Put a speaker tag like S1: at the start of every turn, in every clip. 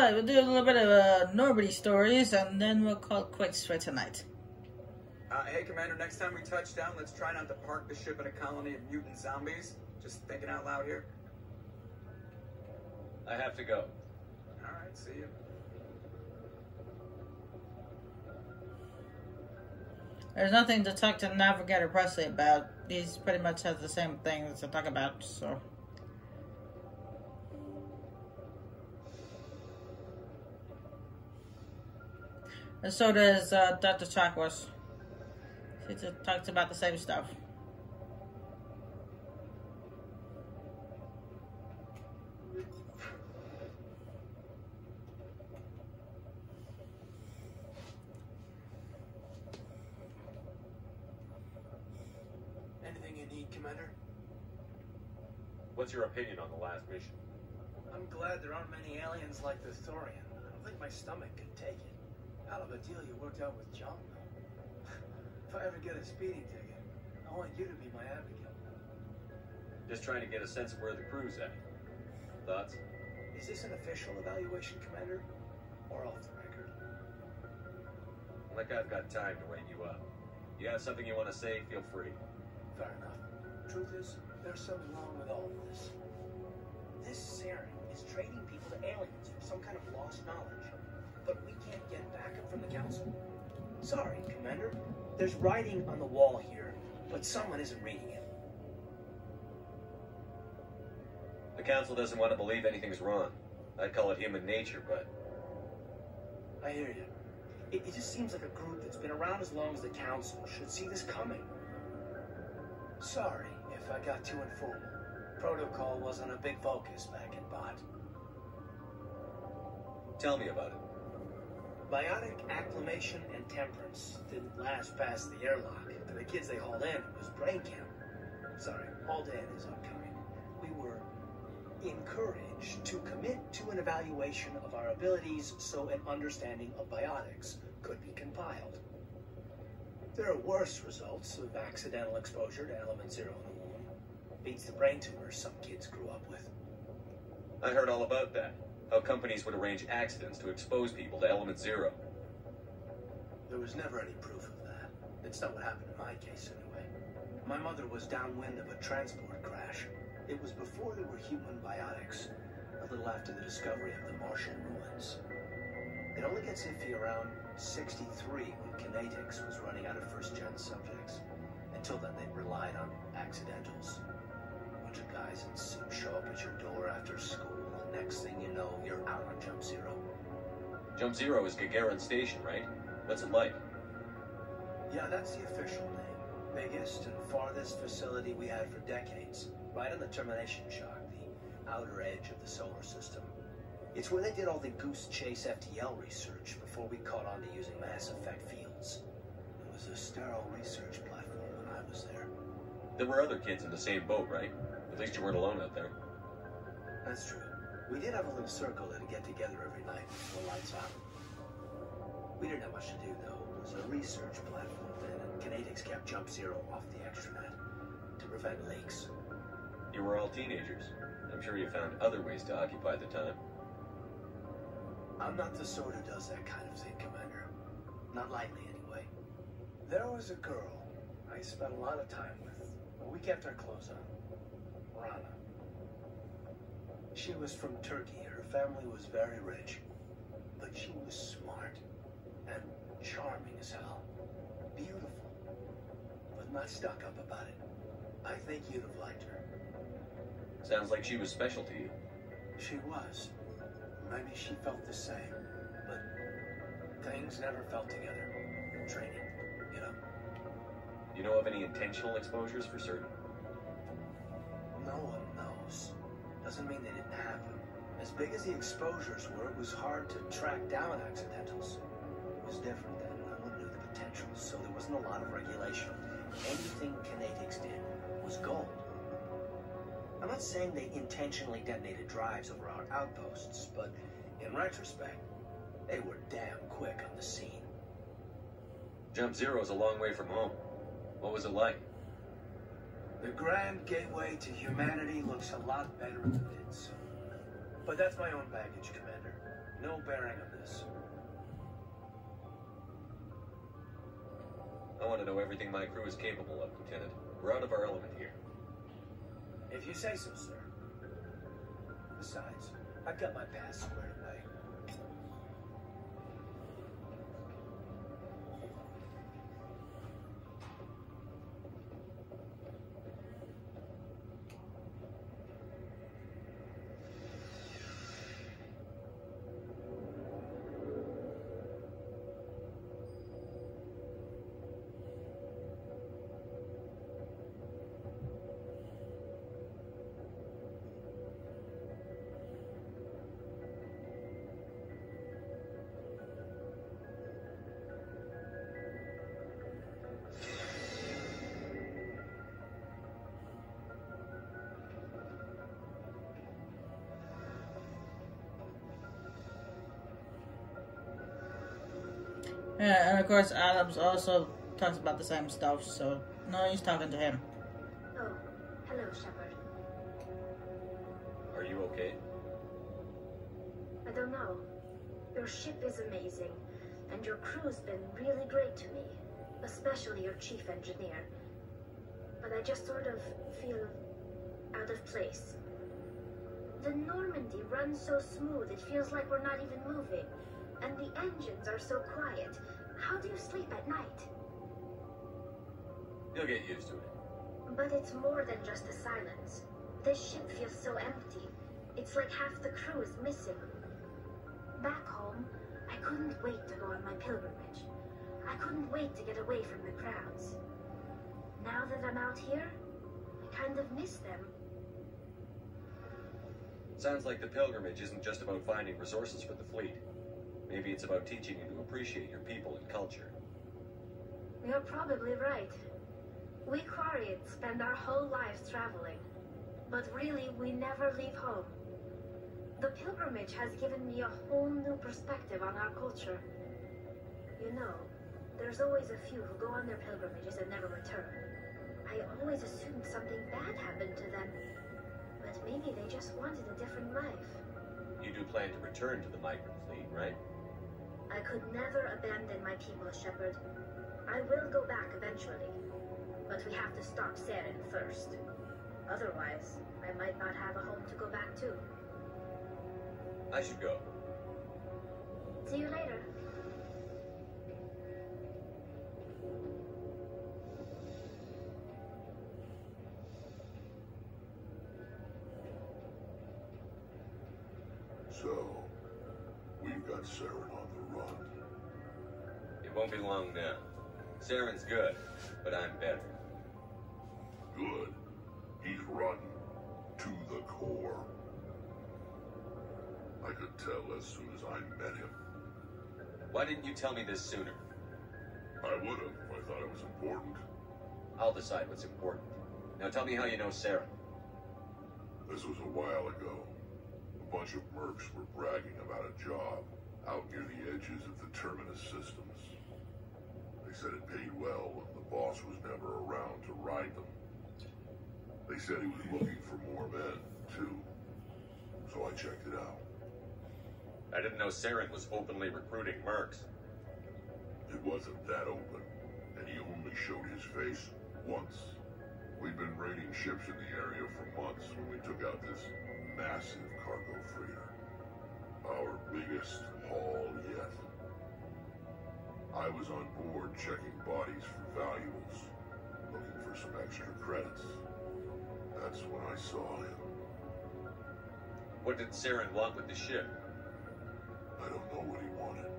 S1: Alright, we'll do a little bit of Normandy stories, and then we'll call it quits for tonight.
S2: Hey, Commander, next time we touch down, let's try not to park the ship in a colony of mutant zombies. Just thinking out loud here.
S3: I have to go.
S2: Alright, see you.
S1: There's nothing to talk to Navigator Presley about. He's pretty much has the same things to talk about, so... And so does Dr. Chakwas. He just talks about the same stuff.
S4: Anything you need, Commander?
S3: What's your opinion on the last mission?
S4: I'm glad there aren't many aliens like the Thorian. I don't think my stomach could take it. Hell of a deal you worked out with John, though. If I ever get a speeding ticket, I want you to be my advocate.
S3: Just trying to get a sense of where the crew's at. Thoughts?
S4: Is this an official evaluation, Commander? Or off the record?
S3: Like I've got time to wake you up. You have something you want to say, feel free.
S4: Fair enough. Truth is, there's something wrong with all of this. This serum is trading people to aliens for some kind of lost knowledge. But we can't get backup from the Council. Sorry, Commander. There's writing on the wall here, but someone isn't reading it.
S3: The Council doesn't want to believe anything's wrong. I'd call it human nature, but...
S4: I hear you. It just seems like a group that's been around as long as the Council should see this coming. Sorry if I got too informal. Protocol wasn't a big focus back in Bot.
S3: Tell me about it.
S4: Biotic acclimation and temperance didn't last past the airlock. For the kids they hauled in, it was brain camp. Sorry, hauled in is upcoming. We were encouraged to commit to an evaluation of our abilities so an understanding of biotics could be compiled. There are worse results of accidental exposure to element 0 in the womb. Beats the brain tumors some kids grew up with.
S3: I heard all about that. How companies would arrange accidents to expose people to element 0.
S4: There was never any proof of that. It's not what happened in my case, anyway. My mother was downwind of a transport crash. It was before there were human biotics, a little after the discovery of the Martian ruins. It only gets iffy around 63 when kinetics was running out of first-gen subjects. Until then, they relied on accidentals. A bunch of guys in suits show up at your door after school. Next thing you know, you're out on Jump Zero.
S3: Jump Zero is Gagarin Station, right? What's it like?
S4: Yeah, that's the official name. Biggest and farthest facility we had for decades. Right on the termination shock, the outer edge of the solar system. It's where they did all the Goose Chase FTL research before we caught on to using mass effect fields. It was a sterile research platform when I was there.
S3: There were other kids in the same boat, right? At least you weren't alone out there.
S4: That's true. We did have a little circle that'd get together every night before lights out. We didn't have much to do, though. It was a research platform then, and kinetics kept Jump Zero off the extranet to prevent leaks.
S3: You were all teenagers. I'm sure you found other ways to occupy the time.
S4: I'm not the sort who does that kind of thing, Commander. Not lightly, anyway. There was a girl I spent a lot of time with. Well, we kept our clothes on. Rana. She was from Turkey. Her family was very rich. But she was smart and charming as hell. Beautiful. But not stuck up about it. I think you'd have liked her.
S3: Sounds like she was special to you.
S4: She was. Maybe she felt the same. But things never felt together. Training, you know.
S3: You know of any intentional exposures for certain?
S4: No one knows. Doesn't mean they didn't happen. As big as the exposures were, it was hard to track down accidentals. It was different then. No one knew the potential, so there wasn't a lot of regulation. Anything kinetics did was gold. I'm not saying they intentionally detonated drives over our outposts, but in retrospect, they were damn quick on the scene.
S3: Jump Zero is a long way from home. What was it like?
S4: The grand gateway to humanity looks a lot better in the vids. But that's my own baggage, Commander. no bearing on this.
S3: I want to know everything my crew is capable of, Lieutenant. We're out of our element here.
S4: If you say so, sir. Besides, I've got my past squared away.
S1: Yeah, and of course Adams also talks about the same stuff, so no use talking to him.
S5: Oh, hello, Shepard.
S3: Are you okay?
S5: I don't know. Your ship is amazing, and your crew's been really great to me, especially your chief engineer. But I just sort of feel out of place. The Normandy runs so smooth it feels like we're not even moving, and the engines are so quiet. How do you sleep at night?
S3: You'll get used to it.
S5: But it's more than just the silence. This ship feels so empty. It's like half the crew is missing. Back home, I couldn't wait to go on my pilgrimage. I couldn't wait to get away from the crowds. Now that I'm out here, I kind of miss them.
S3: Sounds like the pilgrimage isn't just about finding resources for the fleet. Maybe it's about teaching you to appreciate your people and culture.
S5: You're probably right. We Quarians spend our whole lives traveling, but really we never leave home. The pilgrimage has given me a whole new perspective on our culture. You know, there's always a few who go on their pilgrimages and never return. I always assumed something bad happened to them, but maybe they just wanted a different life.
S3: You do plan to return to the migrant fleet, right?
S5: I could never abandon my people, Shepard. I will go back eventually, but we have to stop Saren first. Otherwise, I might not have a home to go back to.
S3: I should go.
S5: See you later.
S6: So, we've got Saren on the run.
S3: It won't be long now. Saren's good, but I'm better.
S6: Good. He's rotten. To the core. I could tell as soon as I met him.
S3: Why didn't you tell me this sooner?
S6: I would have if I thought it was important.
S3: I'll decide what's important. Now tell me how you know Saren.
S6: This was a while ago. A bunch of mercs were bragging about a job out near the edges of the Terminus systems. They said it paid well and the boss was never around to ride them. They said he was looking for more men, too. So I checked it out.
S3: I didn't know Saren was openly recruiting mercs.
S6: It wasn't that open, and he only showed his face once. We'd been raiding ships in the area for months when we took out this massive cargo freighter. Our biggest haul yet. I was on board checking bodies for valuables, looking for some extra credits. That's when I saw him.
S3: What did Saren want with the ship?
S6: I don't know what he wanted.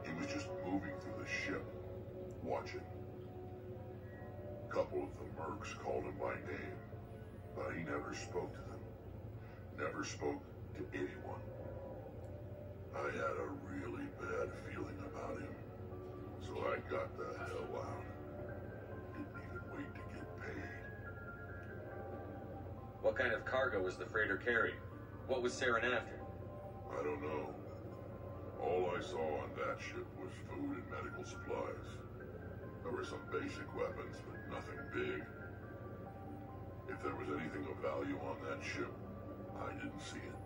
S6: He was just moving through the ship, watching. A couple of the mercs called him by name, but he never spoke to them. Never spoke to anyone. I had a really bad feeling about him, so I got the hell out. Didn't even wait to get paid.
S3: What kind of cargo was the freighter carrying? What was Saren after?
S6: I don't know. All I saw on that ship was food and medical supplies. There were some basic weapons, but nothing big. If there was anything of value on that ship, I didn't see it.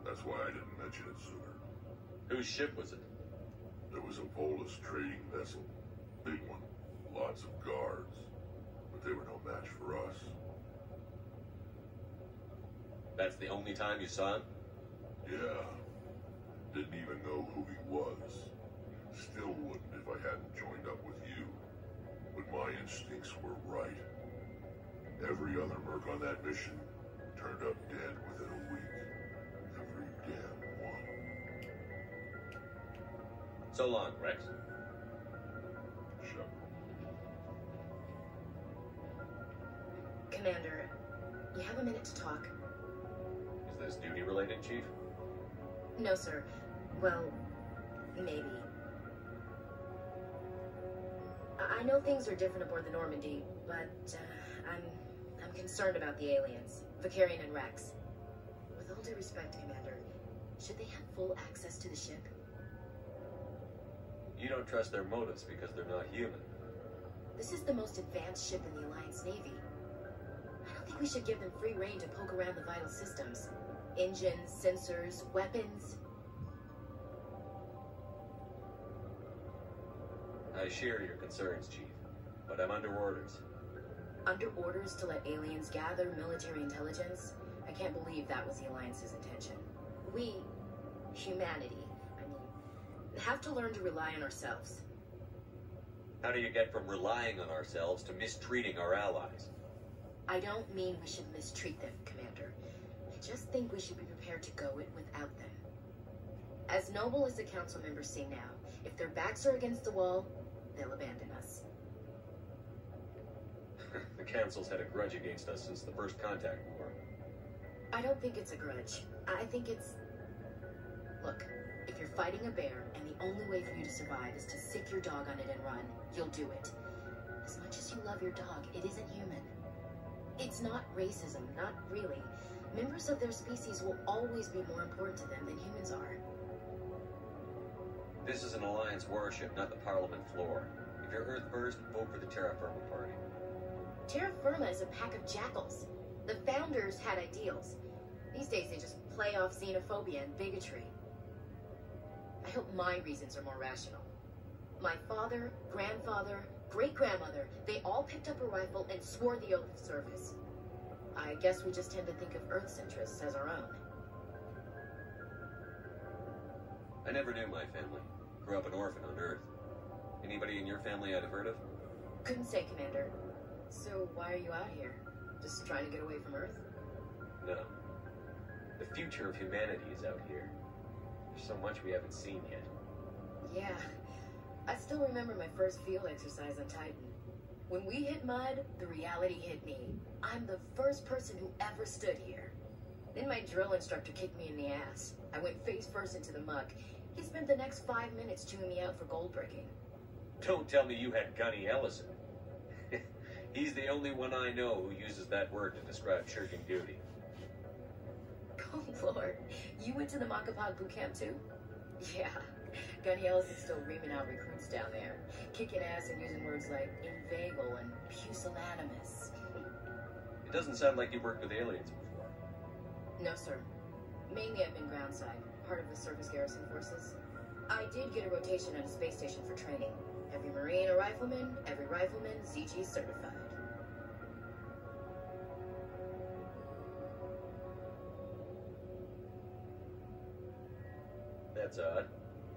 S6: That's why I didn't mention it sooner.
S3: Whose ship was it?
S6: There was a Polish trading vessel. Big one. Lots of guards. But they were no match for us.
S3: That's the only time you saw him?
S6: Yeah. Didn't even know who he was. Still wouldn't if I hadn't joined up with you. But my instincts were right. Every other merc on that mission turned up dead within a week. Every damn one.
S3: So long, Rex.
S6: Shepard.
S7: Commander, you have a minute to talk?
S3: Is this duty-related, Chief?
S7: No, sir. Well, maybe. I know things are different aboard the Normandy, but I'm concerned about the aliens, Vicarian and Rex. With all due respect, Commander, should they have full access to the ship?
S3: You don't trust their motives because they're not human.
S7: This is the most advanced ship in the Alliance Navy. I don't think we should give them free rein to poke around the vital systems. Engines, sensors, weapons.
S3: I share your concerns, Chief, but I'm under orders.
S7: Under orders to let aliens gather military intelligence? I can't believe that was the Alliance's intention. We, humanity, have to learn to rely on ourselves.
S3: How do you get from relying on ourselves to mistreating our allies?
S7: I don't mean we should mistreat them, Commander. I just think we should be prepared to go it without them. As noble as the council members seem now, if their backs are against the wall, they'll abandon us.
S3: The Council's had a grudge against us since the First Contact War.
S7: I don't think it's a grudge. I think it's... Look, if you're fighting a bear and the only way for you to survive is to sick your dog on it and run, you'll do it. As much as you love your dog, it isn't human. It's not racism, not really. Members of their species will always be more important to them than humans are.
S3: This is an Alliance warship, not the Parliament floor. If you're Earth first, vote for the Terra Firma Party.
S7: Terra Firma is a pack of jackals. The founders had ideals. These days they just play off xenophobia and bigotry. I hope my reasons are more rational. My father, grandfather, great-grandmother, they all picked up a rifle and swore the oath of service. I guess we just tend to think of Earth's interests as our own.
S3: I never knew my family. Grew up an orphan on Earth. Anybody in your family I'd have heard of?
S7: Couldn't say, Commander. So why are you out here? Just trying to get away from Earth?
S3: No. The future of humanity is out here. There's so much we haven't seen yet.
S7: Yeah. I still remember my first field exercise on Titan. When we hit mud, the reality hit me. I'm the first person who ever stood here. Then my drill instructor kicked me in the ass. I went face first into the muck. He spent the next 5 minutes chewing me out for gold breaking.
S3: Don't tell me you had Gunny Ellison. He's the only one I know who uses that word to describe shirking duty.
S7: Oh, Lord. You went to the Macapag boot camp, too? Yeah. Gunny Ellison's still reaming out recruits down there. Kicking ass and using words like inveigle and pusillanimous.
S3: It doesn't sound like you worked with aliens before.
S7: No, sir. Mainly I've been groundside, part of the surface garrison forces. I did get a rotation at a space station for training. Every Marine a rifleman, every rifleman ZG certified.
S3: That's odd.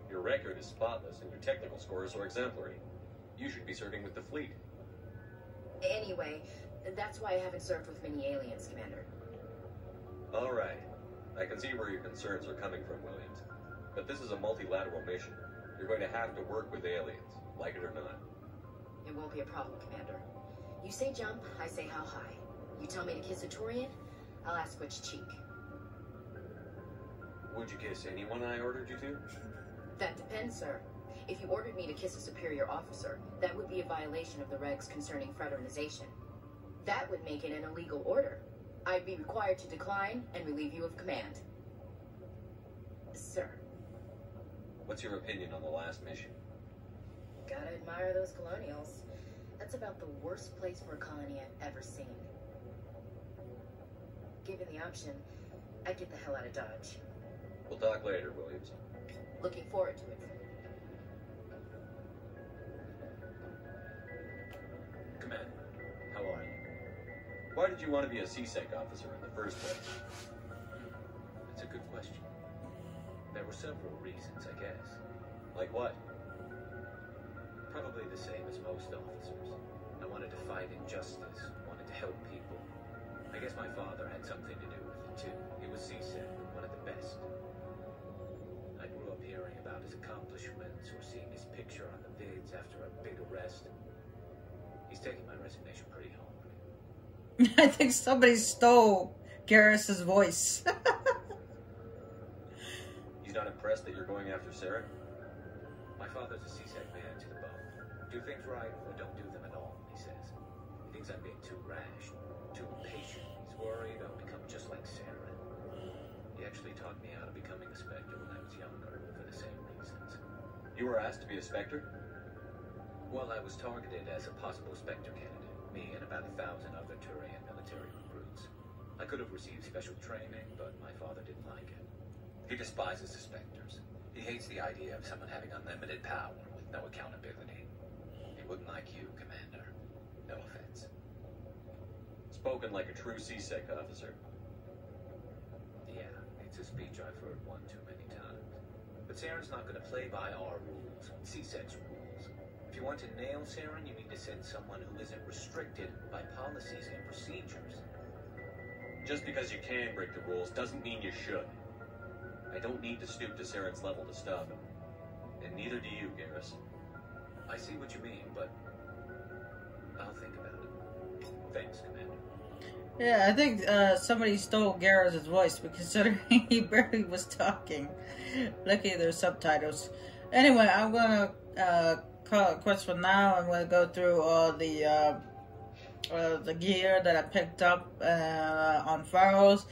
S3: Your record is spotless and your technical scores are exemplary. You should be serving with the fleet.
S7: Anyway, that's why I haven't served with many aliens, Commander.
S3: All right. I can see where your concerns are coming from, Williams. But this is a multilateral mission. You're going to have to work with aliens, like it or not.
S7: It won't be a problem, Commander. You say jump, I say how high. You tell me to kiss a Turian, I'll ask which cheek.
S3: Would you kiss anyone I ordered you to?
S7: That depends, sir. If you ordered me to kiss a superior officer, that would be a violation of the regs concerning fraternization. That would make it an illegal order. I'd be required to decline and relieve you of command. Sir.
S3: What's your opinion on the last mission?
S7: Gotta admire those colonials. That's about the worst place for a colony I've ever seen. Given the option, I'd get the hell out of Dodge.
S3: We'll talk later, Williams.
S7: Looking forward to it.
S3: Commander, how are you? Why did you want to be a CSEC officer in the first place?
S8: That's a good question. There were several reasons, I guess.
S3: Like what?
S8: Probably the same as most officers. I wanted to fight injustice, wanted to help people. I guess my father had something to do with it too. He was CSEC, one of the best. I grew up hearing about his accomplishments or seeing his picture on the vids after a big arrest. He's taking my resignation pretty hard.
S1: I think somebody stole Garrus's voice.
S3: He's not impressed that you're going after Sarah?
S8: My father's a CSEC man to the bone. Do things right or don't do them at all, he says. He thinks I'm being too rash, too impatient. He's worried I'll become just like Sarah. He actually taught me how to becoming a Spectre when I was younger for the same reasons.
S3: You were asked to be a Spectre?
S8: Well, I was targeted as a possible Spectre candidate, me and about 1,000 other Turian military recruits. I could have received special training, but my father didn't like it. He despises the Spectres. He hates the idea of someone having unlimited power with no accountability. He wouldn't like you, Commander. No offense.
S3: Spoken like a true CSEC officer.
S8: Yeah, it's a speech I've heard one too many times. But Saren's not going to play by our rules, CSEC's rules. If you want to nail Saren, you need to send someone who isn't restricted by policies and procedures.
S3: Just because you can break the rules doesn't mean you should. I don't need to stoop to Saren's level to stop him. And neither do you, Garrus.
S8: I see what you mean, but I'll think about it. Thanks, Commander.
S1: Yeah, I think somebody stole Garrus's voice, but considering he barely was talking. Lucky there's subtitles. Anyway, I'm gonna call it quits for now. I'm gonna go through all the gear that I picked up on Pharaohs.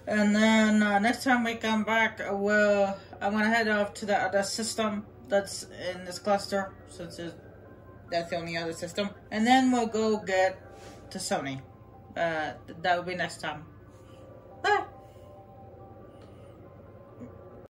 S1: And then next time we come back, I'm gonna head off to the other system that's in this cluster, since that's the only other system. And then we'll go get to Sony. That will be next time.